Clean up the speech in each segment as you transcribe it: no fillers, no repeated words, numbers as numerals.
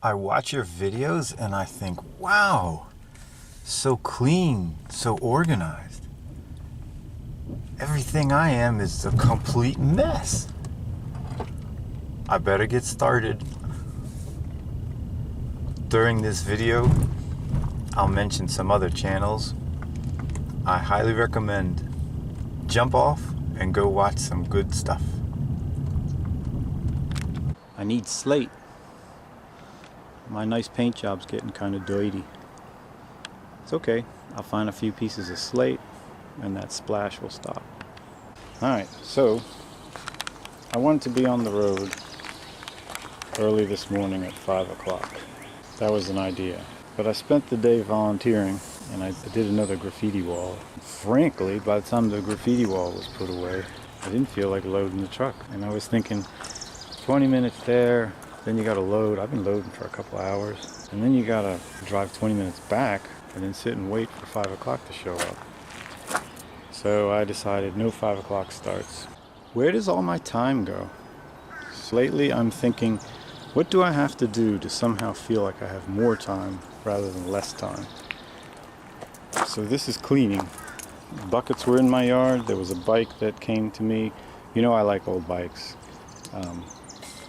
I watch your videos and I think, wow, so clean, so organized. Everything I am is a complete mess. I better get started. During this video, I'll mention some other channels. I highly recommend jump off and go watch some good stuff. I need slate. My nice paint job's getting kind of dirty. It's okay. I'll find a few pieces of slate and that splash will stop. Alright, so I wanted to be on the road early this morning at 5 o'clock. That was an idea. But I spent the day volunteering and I did another graffiti wall. Frankly, by the time the graffiti wall was put away, I didn't feel like loading the truck. And I was thinking, 20 minutes there, then you gotta load. I've been loading for a couple hours. And then you gotta drive 20 minutes back and then sit and wait for 5 o'clock to show up. So I decided no 5 o'clock starts. Where does all my time go? So lately I'm thinking, what do I have to do to somehow feel like I have more time rather than less time? So this is cleaning. Buckets were in my yard. There was a bike that came to me. You know I like old bikes.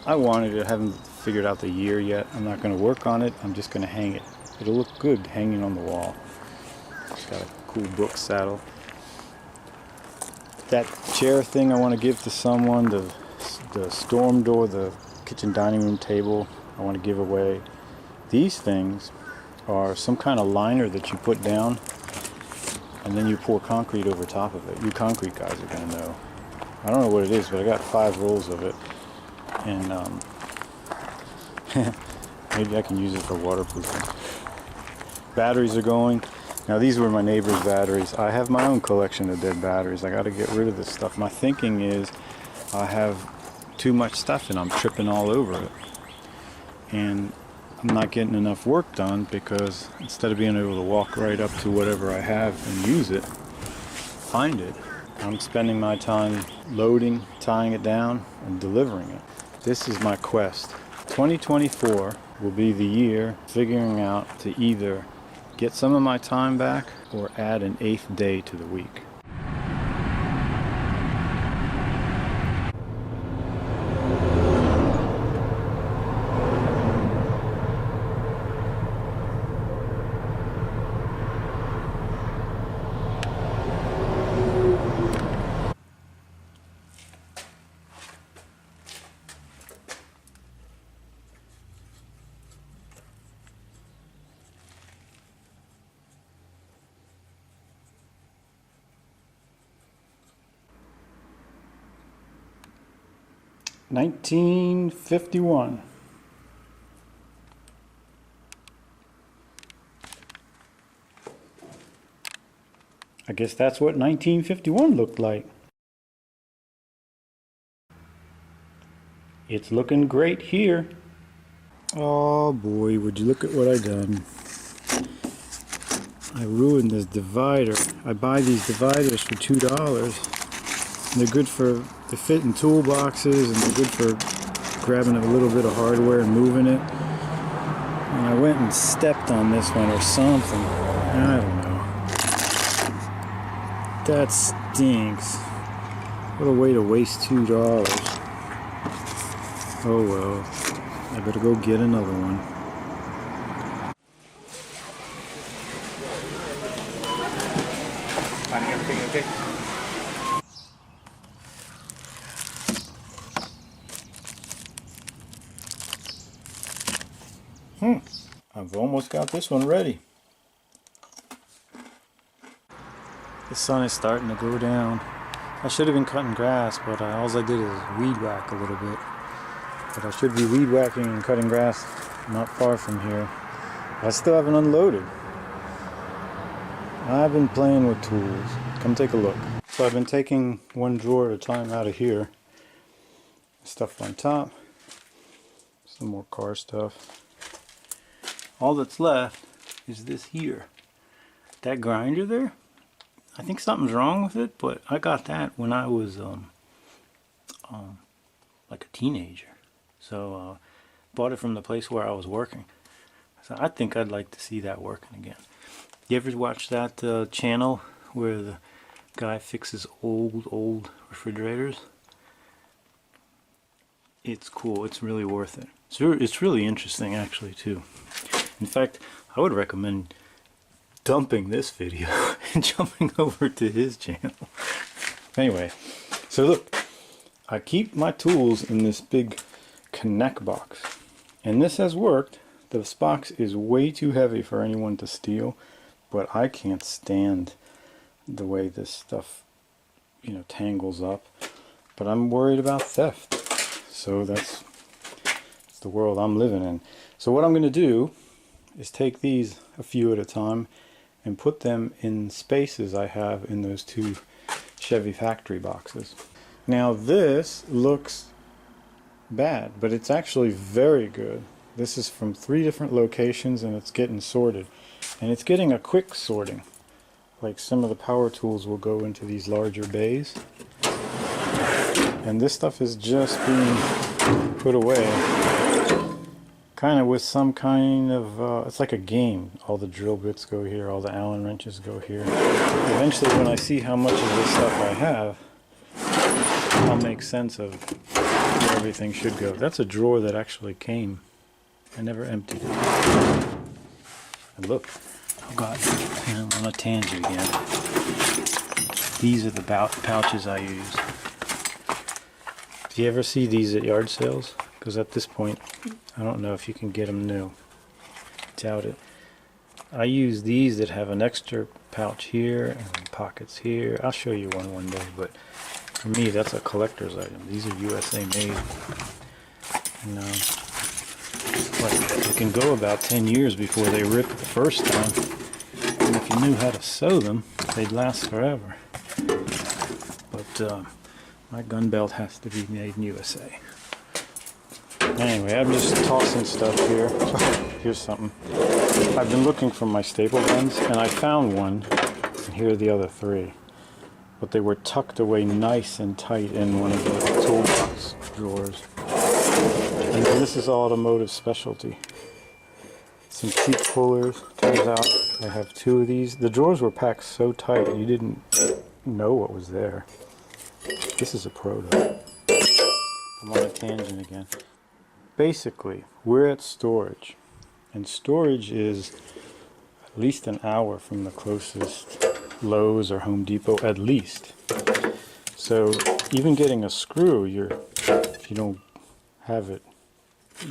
I wanted it. I haven't figured out the year yet. I'm not going to work on it. I'm just going to hang it. It'll look good hanging on the wall. It's got a cool book saddle. That chair thing I want to give to someone. The storm door, the kitchen dining room table I want to give away. These things are some kind of liner that you put down and then you pour concrete over top of it. You concrete guys are going to know. I don't know what it is, but I got 5 rolls of it. And maybe I can use it for waterproofing. Batteries are going. Now these were my neighbor's batteries. I have my own collection of dead batteries. I got to get rid of this stuff. My thinking is I have too much stuff and I'm tripping all over it. And I'm not getting enough work done because instead of being able to walk right up to whatever I have and use it, find it, I'm spending my time loading, tying it down, and delivering it. This is my quest. 2024 will be the year figuring out to either get some of my time back or add an 8th day to the week. (1951). I guess that's what 1951 looked like. It's looking great here. Oh boy, would you look at what I done. I ruined this divider. I buy these dividers for $2. They're good for, they fit in toolboxes and they're good for grabbing a little bit of hardware and moving it. And I went and stepped on this one or something. I don't know. That stinks. What a way to waste $2. Oh well. I better go get another one. Finding everything okay? I've almost got this one ready. The sun is starting to go down. I should have been cutting grass, but all I did is weed whack a little bit. But I should be weed whacking and cutting grass not far from here. I still haven't unloaded. I've been playing with tools. Come take a look. So I've been taking one drawer at a time out of here. Stuff on top. Some more car stuff. All that's left is this here. That grinder there, I think something's wrong with it, but I got that when I was like a teenager. So bought it from the place where I was working. So I think I'd like to see that working again. You ever watch that channel where the guy fixes old refrigerators? It's cool. It's really worth it. It's really interesting actually too. In fact, I would recommend dumping this video and jumping over to his channel. Anyway, so look, I keep my tools in this big Knaack box, and this has worked. This box is way too heavy for anyone to steal, but I can't stand the way this stuff, you know, tangles up. But I'm worried about theft, so that's the world I'm living in. So what I'm going to do is take these a few at a time and put them in spaces I have in those two Chevy factory boxes. Now this looks bad, but it's actually very good. This is from 3 different locations and it's getting sorted. And it's getting a quick sorting. Like some of the power tools will go into these larger bays. And this stuff is just being put away. Kind of with some kind of, it's like a game. All the drill bits go here, all the Allen wrenches go here. Eventually when I see how much of this stuff I have, I'll make sense of where everything should go. That's a drawer that actually came. I never emptied it. And look, oh God, I'm on a tangent again. These are the pouches I use. Do you ever see these at yard sales? Because at this point, I don't know if you can get them new. Doubt it. I use these that have an extra pouch here and pockets here. I'll show you one day, but for me, that's a collector's item. These are USA made. And like, they can go about 10 years before they rip the first time. And if you knew how to sew them, they'd last forever. But my gun belt has to be made in USA. Anyway, I'm just tossing stuff here. Here's something. I've been looking for my staple guns, and I found one. And here are the other 3. But they were tucked away nice and tight in one of the toolbox drawers. And then this is automotive specialty. Some cheap pullers. Turns out I have 2 of these. The drawers were packed so tight you didn't know what was there. This is a proto. I'm on a tangent again. Basically, we're at storage. And storage is at least an hour from the closest Lowe's or Home Depot, at least. So even getting a screw, if you don't have it,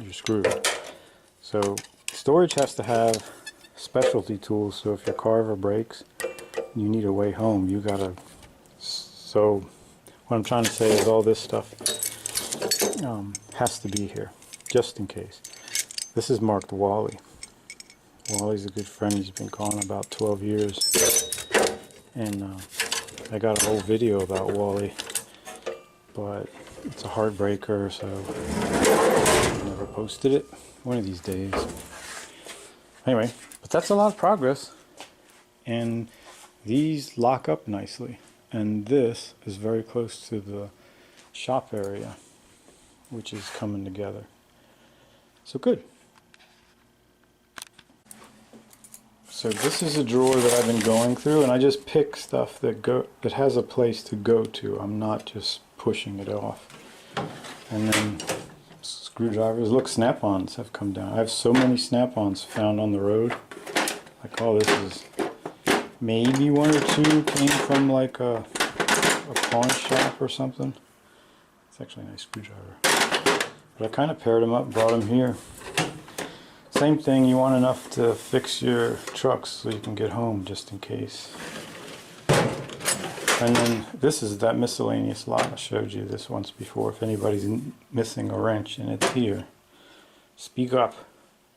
you're screwed. So storage has to have specialty tools, so if your carver breaks, you need a way home. You gotta. So what I'm trying to say is all this stuff has to be here, just in case. This is marked Wally. Wally's a good friend. He's been calling about 12 years. And I got a whole video about Wally, but it's a heartbreaker, so I never posted it. One of these days. Anyway, but that's a lot of progress. And these lock up nicely. And this is very close to the shop area, which is coming together. So good. So this is a drawer that I've been going through, and I just pick stuff that has a place to go to. I'm not just pushing it off. And then screwdrivers. Look, snap-ons have come down. I have so many snap-ons found on the road. Like, oh, this is maybe 1 or 2 came from like a pawn shop or something. It's actually a nice screwdriver. But I kind of paired them up, brought them here. Same thing, you want enough to fix your trucks so you can get home just in case. And then this is that miscellaneous lot. I showed you this once before. If anybody's missing a wrench, and it's here. Speak up,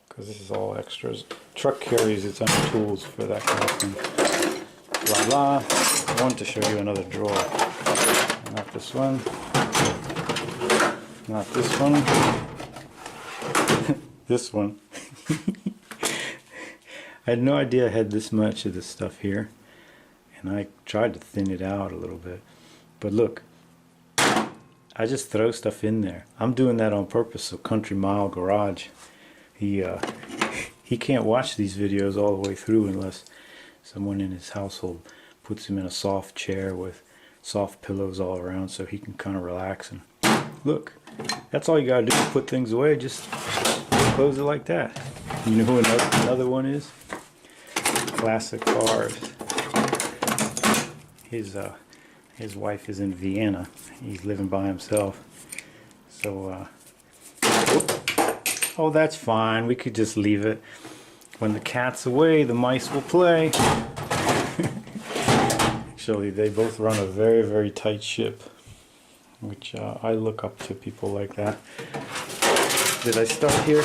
because this is all extras. Truck carries its own tools for that kind of thing. Blah blah. I wanted to show you another drawer. Not this one. Not this one. This one. I had no idea I had this much of this stuff here, and I tried to thin it out a little bit. But look, I I just throw stuff in there. I'm doing that on purpose so Country Mile Garage, he can't watch these videos all the way through unless someone in his household puts him in a soft chair with soft pillows all around so he can kind of relax. And look, that's all you gotta do is put things away. Just close it like that. You know who another one is? Classic Cars. His wife is in Vienna. He's living by himself. So, oh, that's fine. We could just leave it. When the cat's away, the mice will play. Actually, they both run a very, very tight ship, which I look up to people like that. Did I start here?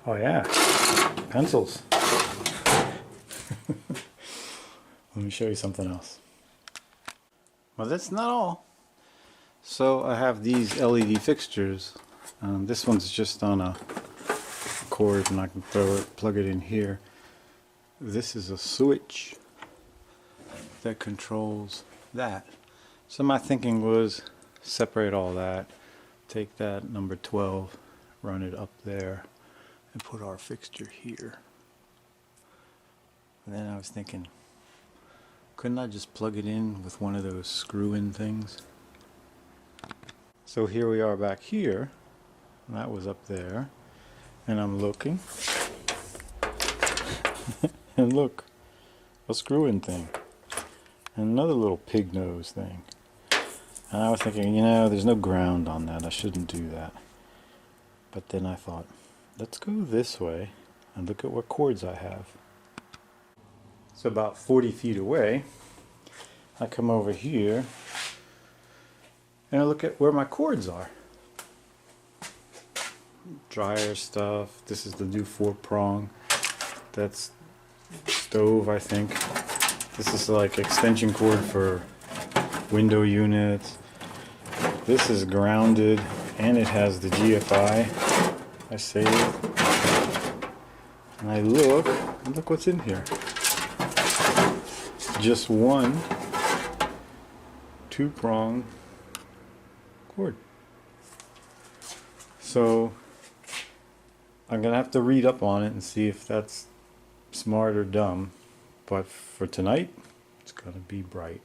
Oh yeah, pencils. Let me show you something else. Well, that's not all. So I have these LED fixtures. This one's just on a cord and I can plug it in here. This is a switch that controls that. So my thinking was separate all that, take that number 12, run it up there, and put our fixture here. And then I was thinking, couldn't I just plug it in with one of those screw-in things? So here we are back here, and that was up there, and I'm looking, and look, a screw-in thing, and another little pig nose thing. And I was thinking, you know, there's no ground on that, I shouldn't do that. But then I thought, let's go this way and look at what cords I have. So about 40 feet away, I come over here and I look at where my cords are. Dryer stuff, this is the new 4-prong, that's stove I think. This is like extension cord for window units. This is grounded and it has the GFI. I save it. And I look, and look what's in here. Just one 2-prong cord. So I'm gonna have to read up on it and see if that's smart or dumb. But for tonight, it's gonna be bright.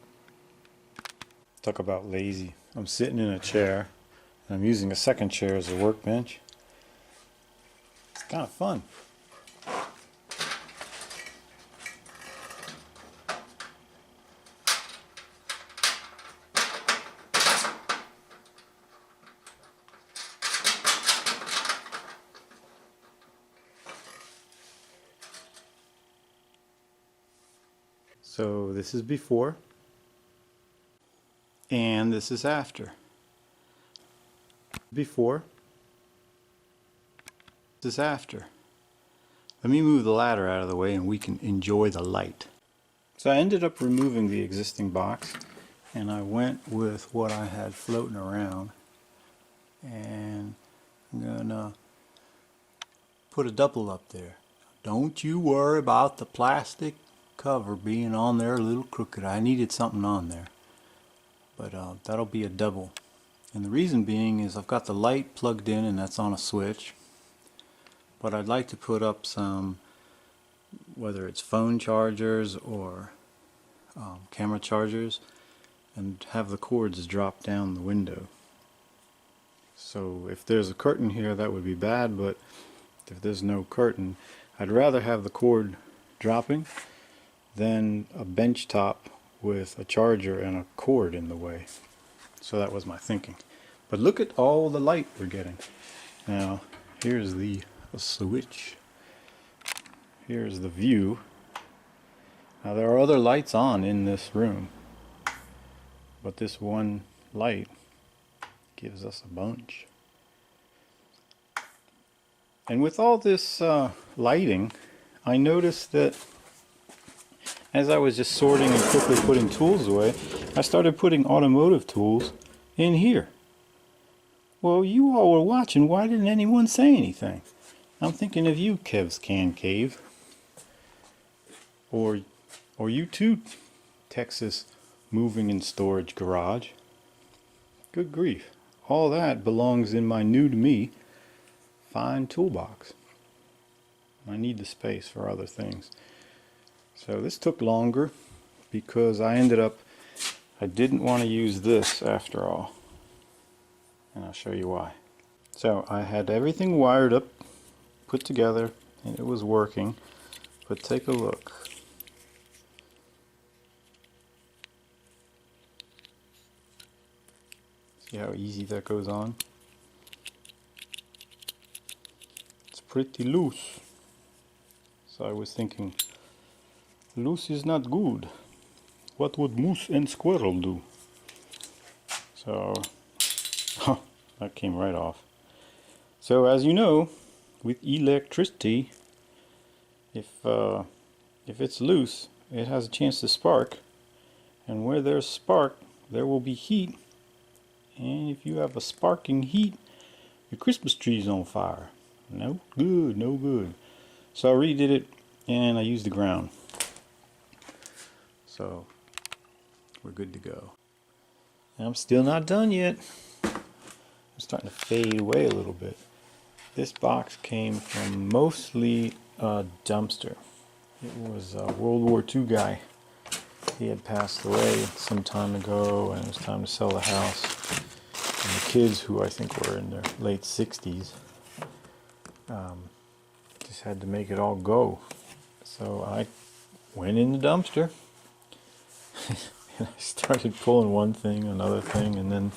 Talk about lazy. I'm sitting in a chair and I'm using a second chair as a workbench. It's kind of fun. So this is before and this is after. Before, this is after. Let me move the ladder out of the way and we can enjoy the light. So I ended up removing the existing box and I went with what I had floating around, and I'm gonna put a double up there. Don't you worry about the plastic cover being on there a little crooked. I needed something on there, but that'll be a double. And the reason being is I've got the light plugged in and that's on a switch, but I'd like to put up some, whether it's phone chargers or camera chargers, and have the cords drop down the window. So if there's a curtain here that would be bad, but if there's no curtain, I'd rather have the cord dropping than a bench top with a charger and a cord in the way. So that was my thinking. But look at all the light we're getting. Now here's the switch. Here's the view. Now there are other lights on in this room, but this one light gives us a bunch. And with all this lighting, I noticed that as I was just sorting and quickly putting tools away, I started putting automotive tools in here. Well, you all were watching. Why didn't anyone say anything? I'm thinking of you, Kev's Can Cave. Or you too, Texas Moving and Storage Garage. Good grief. all that belongs in my new to me fine toolbox. I need the space for other things. So this took longer because I didn't want to use this after all. And I'll show you why. So I had everything wired up, put together, and it was working. But take a look. See how easy that goes on? It's pretty loose. So I was thinking, loose is not good. What would moose and squirrel do? So, that came right off. So as you know, with electricity, if it's loose, it has a chance to spark. And where there's spark, there will be heat. And if you have a sparking heat, your Christmas tree's on fire. No good, no good. So I redid it and I used the ground. So we're good to go. And I'm still not done yet. I'm starting to fade away a little bit. This box came from mostly a dumpster. It was a World War II guy. He had passed away some time ago and it was time to sell the house. And the kids, who I think were in their late 60s, just had to make it all go. So I went in the dumpster and I started pulling one thing, another thing, and then,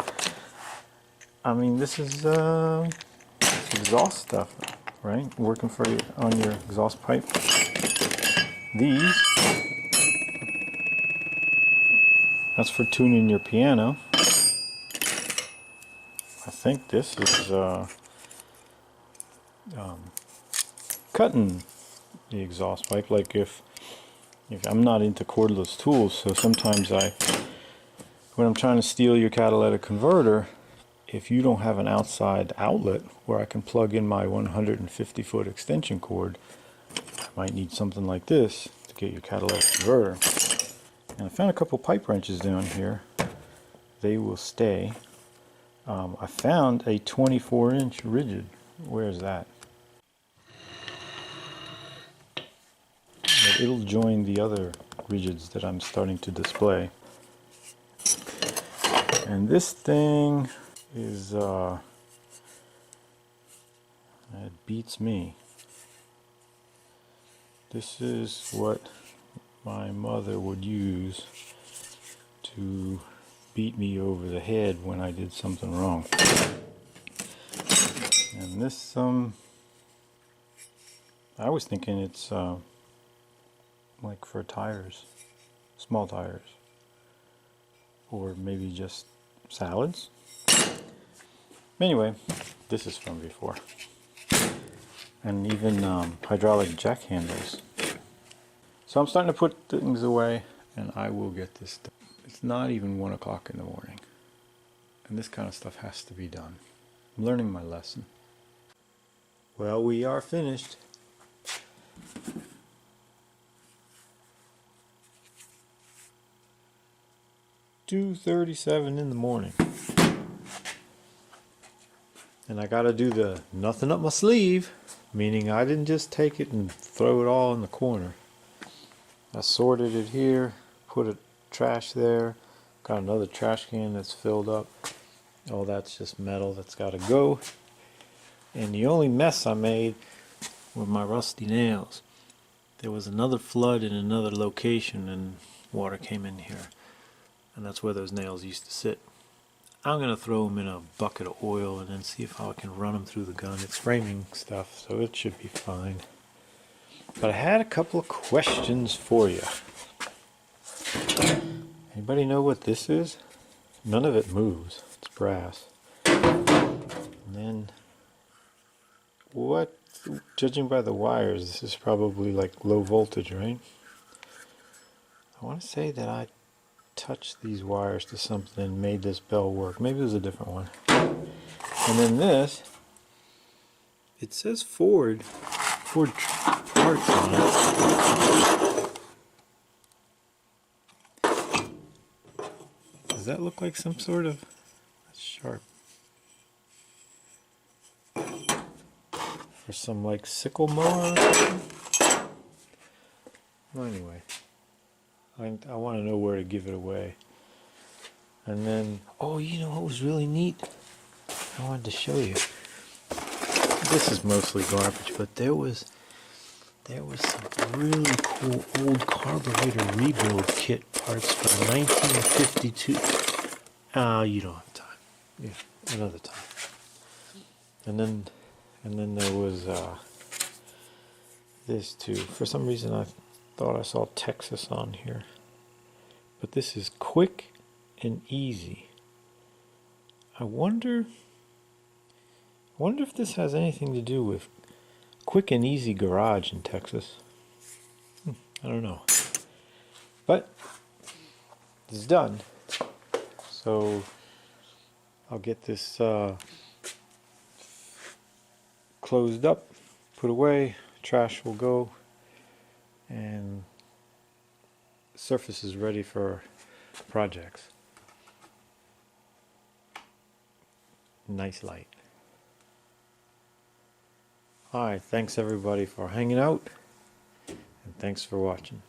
I mean, this is exhaust stuff, right? Working for you on your exhaust pipe. These, that's for tuning your piano. I think this is cutting the exhaust pipe. Like if I'm not into cordless tools, so sometimes when I'm trying to steal your catalytic converter, if you don't have an outside outlet where I can plug in my 150-foot extension cord, I might need something like this to get your catalytic converter. And I found a couple pipe wrenches down here. They will stay. I found a 24-inch rigid. Where is that? But it'll join the other rigids that I'm starting to display. And this thing is, it beats me. This is what my mother would use to beat me over the head when I did something wrong. And this, I was thinking it's like for tires, small tires, or maybe just salads. Anyway, this is from before. And even hydraulic jack handles. So I'm starting to put things away and I will get this done. It's not even 1 o'clock in the morning. And this kind of stuff has to be done. I'm learning my lesson. Well, we are finished. "2:37 in the morning. And I gotta do the nothing up my sleeve, meaning I didn't just take it and throw it all in the corner. I sorted it here, put a trash there, got another trash can that's filled up. Oh, that's just metal that's gotta go. And the only mess I made were my rusty nails. There was another flood in another location and water came in here. And that's where those nails used to sit. I'm going to throw them in a bucket of oil and then see if I can run them through the gun. It's framing stuff, so it should be fine. But I had a couple of questions for you. Anybody know what this is? None of it moves. It's brass. And then, what, judging by the wires, this is probably like low voltage, right? I want to say that I touched these wires to something and made this bell work. Maybe it was a different one. And then this, it says Ford parts on it. Does that look like some sort of, that's sharp. for some like sickle mower or something. Well, anyway, I want to know where to give it away. And then, oh, you know what was really neat? I wanted to show you. This is mostly garbage, but there was some really cool old carburetor rebuild kit parts from 1952. You don't have time. Yeah, another time. And then there was this too. For some reason, I thought I saw Texas on here, but this is quick and easy. I wonder if this has anything to do with quick and easy garage in Texas. I don't know. But it's done. So I'll get this closed up, put away, trash will go, and surface is ready for projects. Nice light. Alright, thanks everybody for hanging out, and thanks for watching.